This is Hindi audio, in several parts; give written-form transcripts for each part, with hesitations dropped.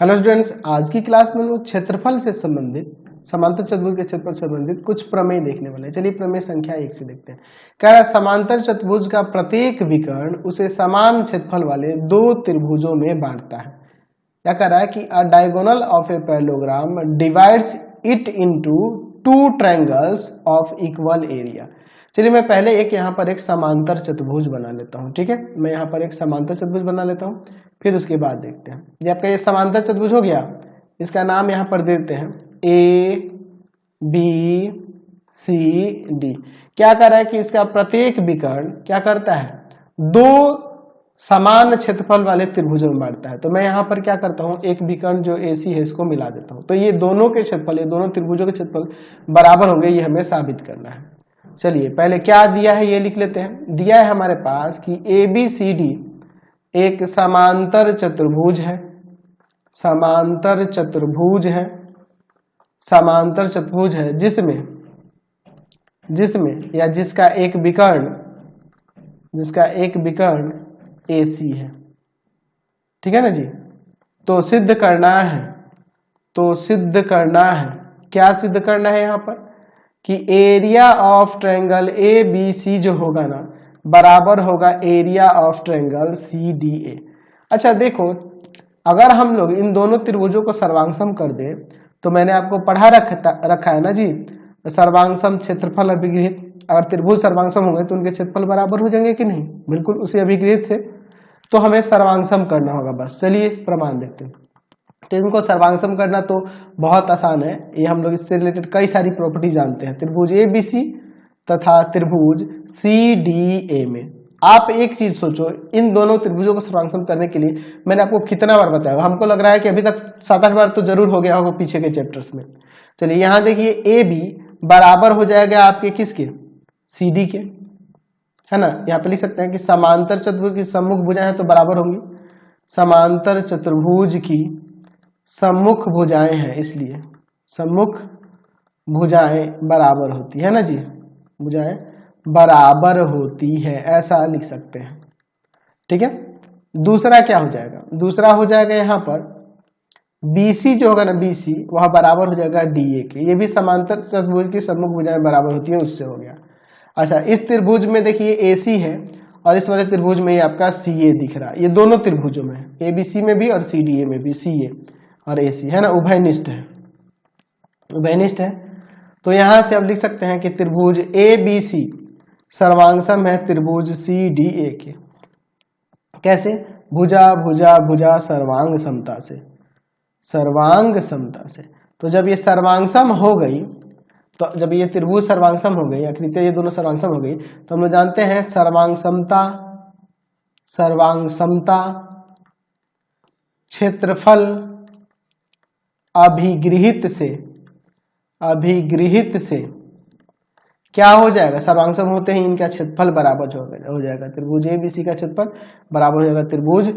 हेलो स्टूडेंट्स, आज की क्लास में लोग क्षेत्रफल से संबंधित समांतर चतुर्भुज के क्षेत्रफल से संबंधित कुछ प्रमेय देखने वाले हैं। चलिए प्रमेय संख्या 1 से देखते हैं। कह रहा है समांतर चतुर्भुज का प्रत्येक विकर्ण उसे समान क्षेत्रफल वाले दो त्रिभुजों में बांटता है। क्या कह रहा है कि अ diagonal of a parallelogram divides it into two triangles of equal area. चलिए मैं पहले यहाँ पर एक समांतर चतुर्भुज बना लेता हूँ। ठीक है, मैं यहाँ पर एक समांतर चतुर्भुज बना लेता हूँ, फिर उसके बाद देखते हैं। ये आपका ये समांतर चतुर्भुज हो गया, इसका नाम यहाँ पर देते हैं ए बी सी डी। क्या कर रहा है कि इसका प्रत्येक विकर्ण क्या करता है, दो समान क्षेत्रफल वाले त्रिभुजों में बांटता है। तो मैं यहाँ पर क्या करता हूँ, एक विकर्ण जो AC है इसको मिला देता हूँ, तो ये दोनों के क्षेत्रफल, ये दोनों त्रिभुजों के क्षेत्रफल बराबर होंगे, ये हमें साबित करना है। चलिए पहले क्या दिया है ये लिख लेते हैं। दिया है हमारे पास कि ABCD एक समांतर चतुर्भुज है, समांतर चतुर्भुज है, समांतर चतुर्भुज है जिसमें या जिसका एक विकर्ण AC है। ठीक है ना जी। तो सिद्ध करना है, क्या सिद्ध करना है यहाँ पर कि एरिया ऑफ ट्रायंगल ABC जो होगा ना बराबर होगा एरिया ऑफ ट्रायंगल CDA। अच्छा देखो, अगर हम लोग इन दोनों त्रिभुजों को सर्वांगसम कर दें तो मैंने आपको पढ़ा रखा है ना जी, सर्वांगसम क्षेत्रफल अभिगृहित। अगर त्रिभुज सर्वांगसम होंगे तो उनके क्षेत्रफल बराबर हो जाएंगे कि नहीं, बिल्कुल उसी अभिगृहित से। तो हमें सर्वांगसम करना होगा बस। चलिए प्रमाण देखते हैं। तो इनको सर्वांगसम करना तो बहुत आसान है, ये हम लोग इससे रिलेटेड कई सारी प्रॉपर्टी जानते हैं। त्रिभुज ABC तथा त्रिभुज CDA में आप एक चीज सोचो, इन दोनों त्रिभुजों को सर्वांगसम करने के लिए मैंने आपको कितना बार बताया होगा, हमको लग रहा है कि अभी तक 7-8 बार तो जरूर हो गया होगा पीछे के चैप्टर्स में। चलिए यहाँ देखिए AB बराबर हो जाएगा आपके किसके, CD के, है ना। यहाँ पे लिख सकते हैं कि समांतर चतुर्भुज की सम्मुख भुजाएं हैं तो बराबर होंगी, समांतर चतुर्भुज की सम्मुख भुजाएं हैं, इसलिए सम्मुख भुजाएं बराबर होती है ना जी, भुजाएं बराबर होती है, ऐसा लिख सकते हैं। ठीक है, दूसरा क्या हो जाएगा, दूसरा हो जाएगा यहाँ पर BC जो होगा ना, BC वह बराबर हो जाएगा DA के। ये भी समांतर चतुर्भुज की सम्मुख भुजाएं बराबर होती है, उससे हो गया। अच्छा, इस त्रिभुज में देखिए AC है और इस वाले त्रिभुज में ये आपका CA दिख रहा है। ये दोनों त्रिभुजों में है, ABC में भी और CDA में भी CA और AC है ना, उभयनिष्ठ है, उभयनिष्ठ है। तो यहां से अब लिख सकते हैं कि त्रिभुज ABC सर्वांगसम है त्रिभुज CDA के। कैसे, भुजा भुजा भुजा सर्वांग समता से, सर्वांग समता से। तो जब ये सर्वांगसम हो गई, तो जब ये त्रिभुज सर्वांगसम हो गई, आकृतियां ये दोनों सर्वांगसम हो गई, तो हम लोग जानते हैं सर्वांगसमता, सर्वांगसमता क्षेत्रफल अभिगृहित से क्या हो जाएगा, सर्वांगसम होते ही इनका क्षेत्रफल बराबर हो जाएगा। त्रिभुज ABC का क्षेत्रफल बराबर हो जाएगा त्रिभुज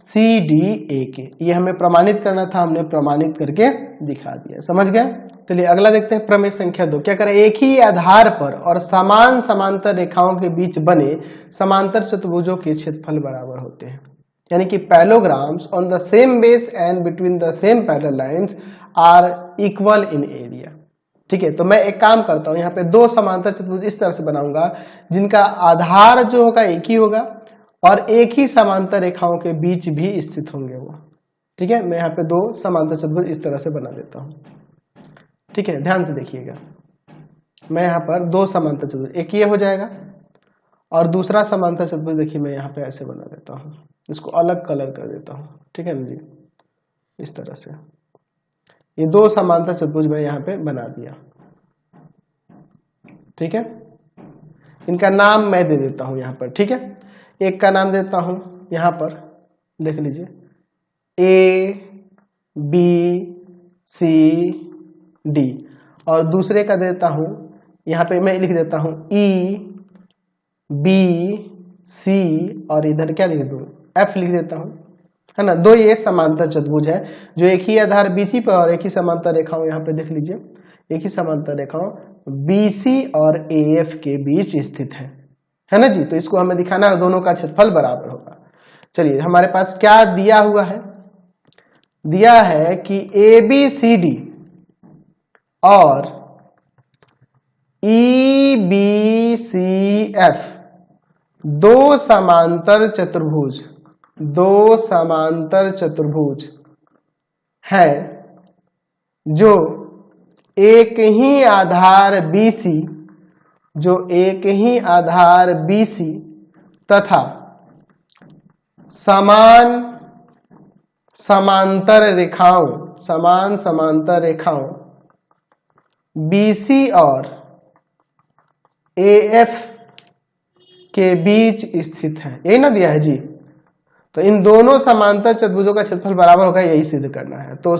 CDA के। ये हमें प्रमाणित करना था, हमने प्रमाणित करके दिखा दिया, समझ गए। चलिए अगला देखते हैं, प्रमेय संख्या 2। क्या करें, एक ही आधार पर और समान समांतर रेखाओं के बीच बने समांतर चतुर्भुजों के क्षेत्रफल बराबर होते हैं। यानी कि parallelograms on the same base and between the same parallel lines are equal in area. ठीक है, तो मैं एक काम करता हूं, यहाँ पे दो समांतर चतुर्भुज इस तरह से बनाऊंगा जिनका आधार जो होगा एक ही होगा और एक ही समांतर रेखाओं के बीच भी स्थित होंगे वो। ठीक है, मैं यहाँ पे दो समांतर चतुर्भुज इस तरह से बना देता हूँ। ठीक है, ध्यान से देखिएगा, मैं यहाँ पर दो समांतर चतुर्भुज, एक ये हो जाएगा और दूसरा समांतर चतुर्भुज देखिए मैं यहाँ पे ऐसे बना देता हूँ, इसको अलग कलर कर देता हूँ। ठीक है ना जी, इस तरह से ये दो समांतर चतुर्भुज मैं यहाँ पे बना दिया। ठीक है, इनका नाम मैं दे देता हूं यहाँ पर। ठीक है, एक का नाम देता हूं यहाँ पर, देख लीजिए ABCD, और दूसरे का देता हूं यहाँ पे मैं लिख देता हूं EBC, और इधर क्या लिख दूं, F लिख देता हूं, है ना। दो ये समांतर चतुर्भुज है जो एक ही आधार BC पर और एक ही समांतर रेखाओं, यहाँ पे देख लीजिए एक ही समांतर रेखाओं BC और AF के बीच स्थित है ना जी। तो इसको हमें दिखाना है दोनों का क्षेत्रफल बराबर होगा। चलिए हमारे पास क्या दिया हुआ है, दिया है कि ABCD और EBCF दो समांतर चतुर्भुज है जो एक ही आधार BC तथा समान समांतर रेखाओं BC और AF के बीच स्थित है। यही ना दिया है जी। तो इन दोनों समांतर चतुर्भुजों का क्षेत्रफल बराबर होगा, यही सिद्ध करना है। तो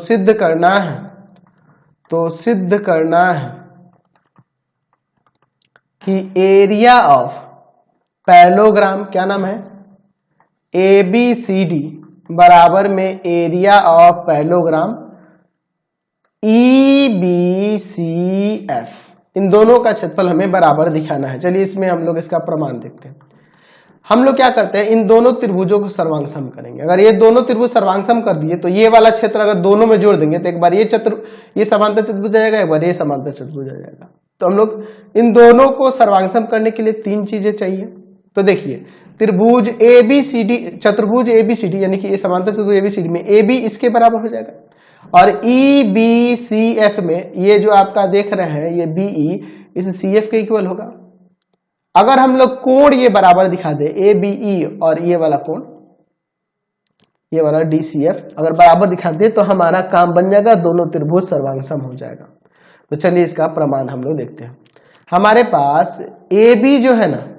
सिद्ध करना है कि एरिया ऑफ पैरेललोग्राम, क्या नाम है, ABCD बराबर में एरिया ऑफ पैरेललोग्राम EBCF, इन दोनों का क्षेत्रफल हमें बराबर दिखाना है। चलिए इसमें हम लोग इसका प्रमाण देखते हैं। हम लोग क्या करते हैं, इन दोनों त्रिभुजों को सर्वांगसम करेंगे। अगर ये दोनों त्रिभुज सर्वांगसम कर दिए तो ये वाला क्षेत्र अगर दोनों में जोड़ देंगे तो एक बार ये समांतर चतुर्भुज आ जाएगा, एक बार ये समांतर चतुर्भुज आ जाएगा। तो हम लोग इन दोनों को सर्वांगसम करने के लिए तीन चीजें चाहिए। तो देखिए त्रिभुज चतुर्भुज ABCD यानी कि ये समांतर चतुर्भुज ABCD में AB इसके बराबर हो जाएगा और EBCF में ये जो आपका देख रहे हैं ये BE इस CF के इक्वल होगा। अगर हम लोग कोण ये बराबर दिखा दे ABE और ये वाला कोण, ये वाला DCF अगर बराबर दिखा दे तो हमारा काम बन जाएगा, दोनों त्रिभुज सर्वांगसम हो जाएगा। तो चलिए इसका प्रमाण हम लोग देखते हैं। हमारे पास AB जो है ना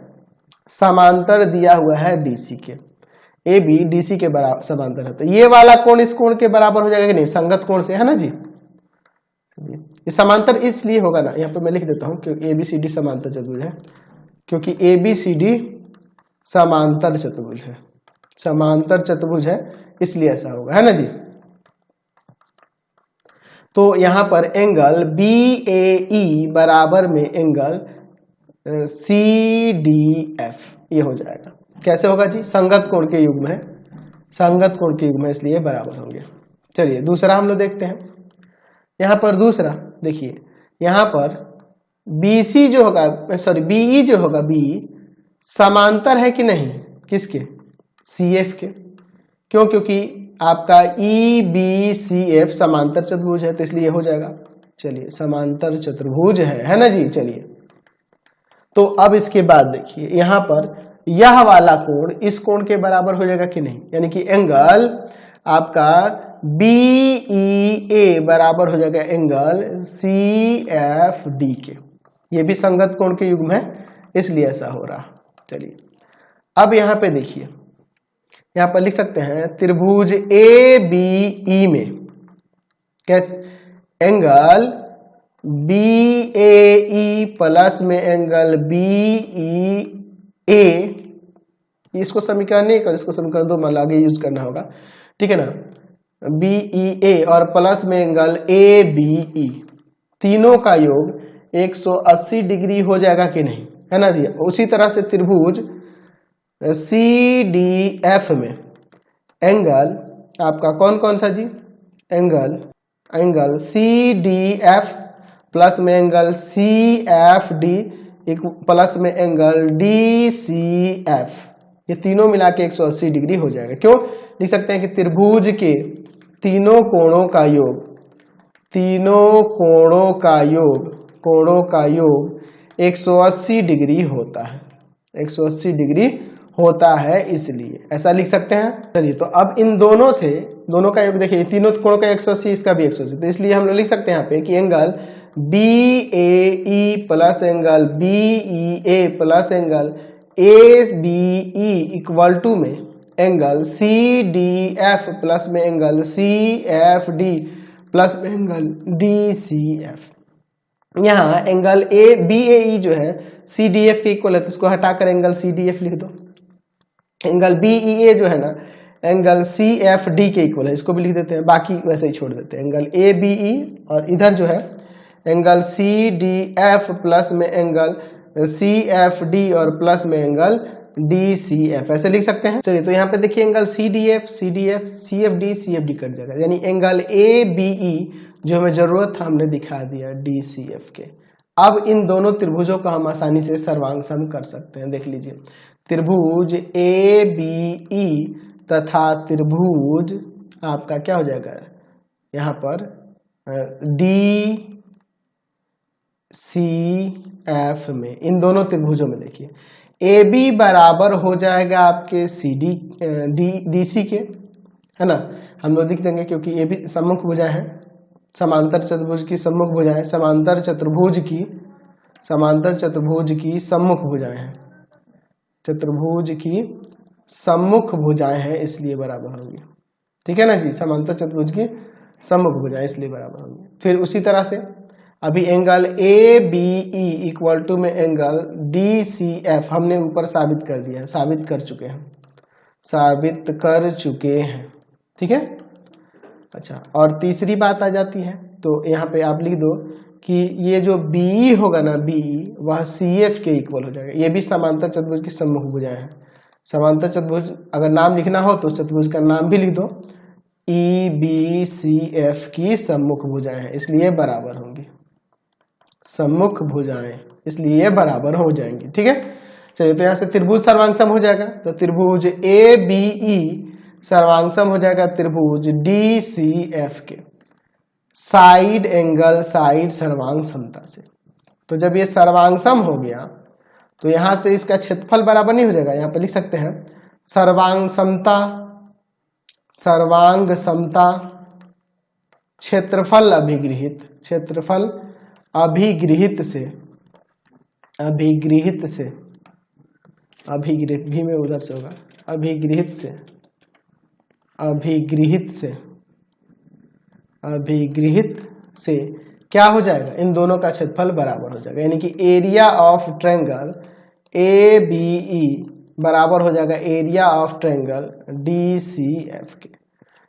समांतर दिया हुआ है DC के, AB DC के बराबर समांतर है, तो ये वाला कोण इस कोण के बराबर हो जाएगा कि नहीं, संगत कोण से, है ना जी। ये समांतर इसलिए होगा ना, यहाँ पे मैं लिख देता हूं क्योंकि ABCD समांतर चतुर्भुज है, क्योंकि ABCD समांतर चतुर्भुज है इसलिए ऐसा होगा, है ना जी। तो यहां पर एंगल BAE बराबर में एंगल CDF ये हो जाएगा। कैसे होगा जी, संगत कोण के युग्म है, इसलिए बराबर होंगे। चलिए दूसरा हम लोग देखते हैं। यहां पर दूसरा देखिए, यहां पर BE जो होगा BE समांतर है कि नहीं, किसके, CF के। क्यों, क्योंकि आपका EBCF समांतर चतुर्भुज है तो इसलिए हो जाएगा। चलिए समांतर चतुर्भुज है ना जी। चलिए तो अब इसके बाद देखिए यहां पर यह वाला कोण इस कोण के बराबर हो जाएगा कि नहीं, यानी कि एंगल आपका BEA बराबर हो जाएगा एंगल CFD के। ये भी संगत कोण के युग्म है इसलिए ऐसा हो रहा। चलिए अब यहां पे देखिए, यहां पर लिख सकते हैं त्रिभुज ABE में कैसे, एंगल BAE प्लस में एंगल BEA, इसको समीकरण नहीं कर, इसको समीकरण दो मान आगे यूज करना होगा, ठीक है ना। BEA और प्लस में एंगल ABE, तीनों का योग 180 डिग्री हो जाएगा कि नहीं, है ना जी। उसी तरह से त्रिभुज CDF में एंगल आपका कौन कौन सा जी, एंगल CDF प्लस में एंगल CFD प्लस में एंगल DCF, ये तीनों मिला के 180 डिग्री हो जाएगा। क्यों लिख सकते हैं कि त्रिभुज के तीनों कोणों का योग 180 डिग्री होता है, इसलिए ऐसा लिख सकते हैं। चलिए तो अब इन दोनों का योग देखिए, तीनों कोणों का 180, इसका भी 180, तो इसलिए हम लोग लिख सकते हैं यहाँ पे कि angle BAE plus angle BEA plus angle ABE equal to में एंगल CDF प्लस में एंगल CFD प्लस में एंगल DCF। यहाँ एंगल BAE जो है CDF के इक्वल है तो इसको हटाकर एंगल CDF लिख दो। एंगल BEA जो है ना एंगल CFD के इक्वल है, इसको भी लिख देते हैं, बाकी वैसे ही छोड़ देते हैं। एंगल ABE और इधर जो है एंगल CDF प्लस में एंगल CFD और प्लस में एंगल डी सी एफ, ऐसे लिख सकते हैं। चलिए तो यहाँ पे देखिए angle C D F, C D F, C F D cut जाएगा, यानी एंगल ए बी ई जो हमें जरूरत था हमने दिखा दिया डी सी एफ के। अब इन दोनों त्रिभुजों का हम आसानी से सर्वांग सम कर सकते हैं। देख लीजिए त्रिभुज ए बी ई तथा त्रिभुज आपका क्या हो जाएगा यहाँ पर डी सी एफ में, इन दोनों त्रिभुजों में देखिए ए बी बराबर हो जाएगा आपके सी डी डी सी के, है ना। हम लोग लिख देंगे क्योंकि ए बी सम्मुख भुजा है, समांतर चतुर्भुज की सम्मुख भुजाएं, समांतर चतुर्भुज की सम्मुख भुजाएं हैं, चतुर्भुज की सम्मुख भुजाएं हैं इसलिए बराबर होंगी। ठीक है ना जी, समांतर चतुर्भुज की सम्मुख भुजाएं इसलिए बराबर होंगी। फिर उसी तरह से अभी angle A B E equal to में एंगल डी सी एफ हमने ऊपर साबित कर दिया है, साबित कर चुके हैं। ठीक है। अच्छा, और तीसरी बात आ जाती है, तो यहाँ पे आप लिख दो कि ये जो बी होगा ना, बी वह सी एफ के इक्वल हो जाएगा। ये भी समांतर चतुर्भुज की सम्मुख भुजाएं है। समांतर चतुर्भुज अगर नाम लिखना हो तो चतुर्भुज का नाम भी लिख दो, ई बी सी एफ की सम्मुख भुजाएं हैं इसलिए बराबर होंगी, सम्मुख भुजाएं इसलिए बराबर हो जाएंगी। ठीक है। चलिए तो यहाँ से त्रिभुज सर्वांग सम हो जाएगा, तो त्रिभुज ए बी ई सर्वांग सम हो जाएगा त्रिभुज डी सी एफ के साइड एंगल साइड सर्वांग समता से। तो जब ये सर्वांग सम हो गया तो यहां से इसका क्षेत्रफल बराबर नहीं हो जाएगा, यहाँ पर लिख सकते हैं सर्वांग समता क्षेत्रफल अभिगृहित भी में उधर से होगा, अभिगृहित से क्या हो जाएगा, इन दोनों का क्षेत्रफल बराबर हो जाएगा, यानी कि area of triangle A B E बराबर हो जाएगा area of triangle D C F के।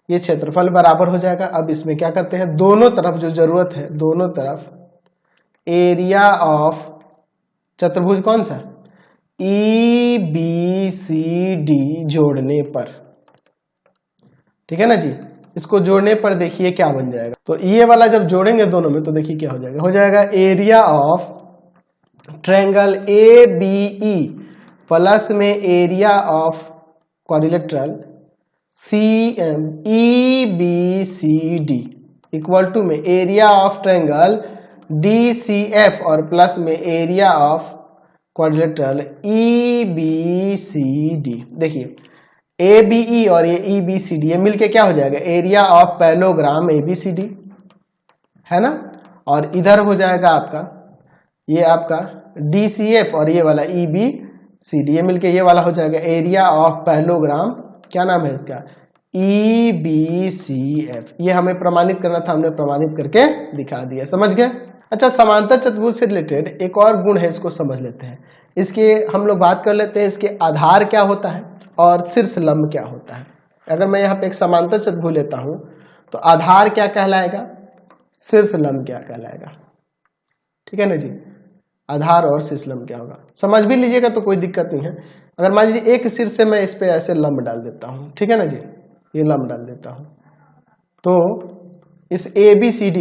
ये क्षेत्रफल बराबर हो जाएगा। अब इसमें क्या करते हैं, दोनों तरफ जो जरूरत है, दोनों तरफ एरिया ऑफ चतुर्भुज कौन सा, ई बी सी डी जोड़ने पर, ठीक है ना जी, इसको जोड़ने पर देखिए क्या बन जाएगा। तो ये वाला जब जोड़ेंगे दोनों में तो देखिए क्या हो जाएगा area of triangle A B E plus में area of quadrilateral C M E B C D equal to में area of triangle D C F और प्लस में area of quadrilateral E B C D. देखिए ए बी ई और ये ई बी सी डी ये मिलके क्या हो जाएगा area of parallelogram A B C D, है ना। और इधर हो जाएगा आपका ये आपका डी सी एफ और ये वाला ई बी सी डी, ये मिलके ये वाला हो जाएगा एरिया ऑफ पैरेललोग्राम, क्या नाम है इसका, ई बी सी एफ। ये हमें प्रमाणित करना था, हमने प्रमाणित करके दिखा दिया, समझ गए। अच्छा, समांतर चतुर्भुज से रिलेटेड एक और गुण है, इसको समझ लेते हैं। इसके हम लोग बात कर लेते हैं इसके आधार क्या होता है और शीर्ष लंब क्या होता है। अगर मैं यहाँ पे एक समांतर चतुर्भुज लेता हूं तो आधार क्या कहलाएगा, शीर्ष लंब क्या कहलाएगा, ठीक है ना जी। आधार और शीर्ष लंब क्या होगा समझ भी लीजिएगा तो कोई दिक्कत नहीं है। अगर मान लीजिए एक शीर्ष से मैं इस पे ऐसे लंब डाल देता हूं, ठीक है ना जी, ये लंब डाल देता हूं, तो इस ए बी सी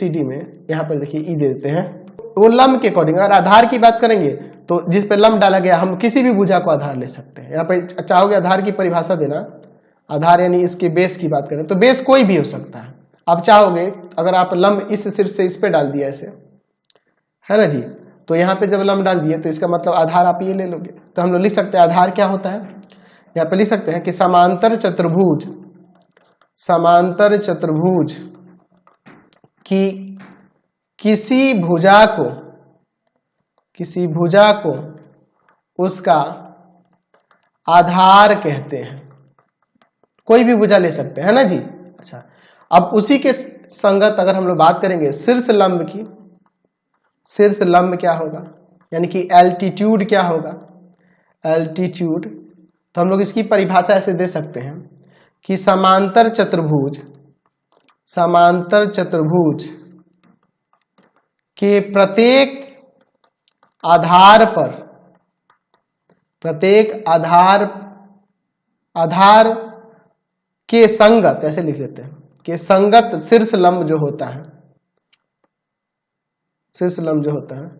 डी में यहाँ पर देखिए ई दे देते हैं, वो लंब के अकॉर्डिंग। अगर आधार की बात करेंगे तो जिस पे लंब डाला गया हम किसी भी भुजा को आधार ले सकते हैं। यहाँ पे चाहोगे आधार की परिभाषा देना, आधार यानी इसके बेस की बात करें तो बेस कोई भी हो सकता है। आप चाहोगे अगर आप लंब इस शीर्ष से इस पे डाल दिया ऐसे, है ना जी, तो यहाँ पे जब लंब डाल दिए तो इसका मतलब आधार आप ये ले लोगे। तो हम लोग लिख सकते हैं आधार क्या होता है, यहाँ पे लिख सकते हैं कि समांतर चतुर्भुज की किसी भुजा को उसका आधार कहते हैं। कोई भी भुजा ले सकते हैं ना जी। अच्छा, अब उसी के संगत अगर हम लोग बात करेंगे शीर्ष लंब की, शीर्ष लंब क्या होगा, यानी कि एल्टीट्यूड क्या होगा, एल्टीट्यूड। तो हम लोग इसकी परिभाषा ऐसे दे सकते हैं कि समांतर चतुर्भुज के प्रत्येक आधार पर प्रत्येक आधार के संगत, ऐसे लिख लेते हैं, के संगत शीर्ष लंब जो होता है, शीर्ष लंब जो होता है,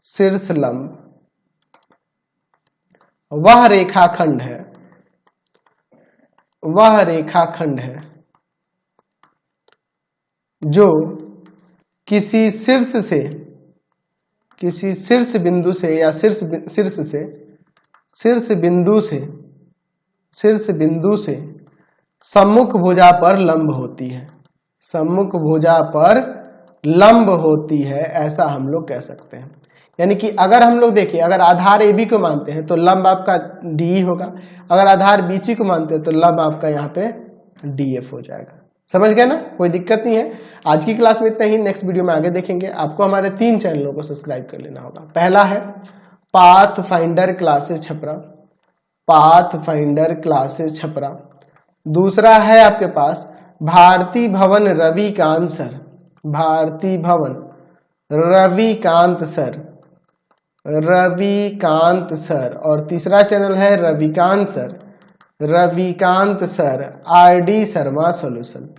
शीर्ष लंब वह रेखाखंड है, वह रेखाखंड है जो किसी शीर्ष बिंदु से या शीर्ष बिंदु से सम्मुख भुजा पर लंब होती है, सम्मुख भुजा पर लंब होती है, ऐसा हम लोग कह सकते हैं। यानी कि अगर हम लोग देखिए, अगर आधार AB को मानते हैं तो लंब आपका DE होगा, अगर आधार BC को मानते हैं तो लंब आपका यहाँ पे DF हो जाएगा। समझ गए ना, कोई दिक्कत नहीं है। आज की क्लास में इतना ही, नेक्स्ट वीडियो में आगे देखेंगे। आपको हमारे 3 चैनलों को सब्सक्राइब कर लेना होगा। पहला है path finder classes Chhapra, path finder classes Chhapra. दूसरा है आपके पास भारती भवन रविकांत सर, भारती भवन रविकांत सर, रविकांत सर। और तीसरा चैनल है Ravikant sir, Ravikant sir RD Sharma solution,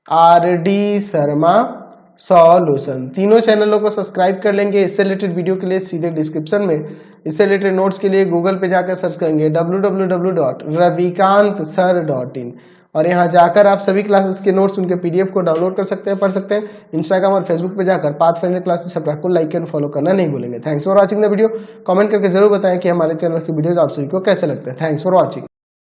RD Sharma solution. तीनों चैनलों को सब्सक्राइब कर लेंगे। इससे रिलेटेड वीडियो के लिए सीधे डिस्क्रिप्शन में, इससे रिलेटेड नोट्स के लिए गूगल पे जाकर सर्च करेंगे www.ravikantsir.in और यहाँ जाकर आप सभी क्लासेस के नोट्स, उनके PDF को डाउनलोड कर सकते हैं, पढ़ सकते हैं। इंस्टाग्राम और फेसबुक पे जाकर पाथ फाइंडर क्लासेस छपरा को लाइक एंड फॉलो करना नहीं भूलेंगे। Thanks for watching the video. Comment करके जरूर बताएं कि हमारे चैनल से वीडियोज आप सभी को कैसे लगते हैं। Thanks for watching.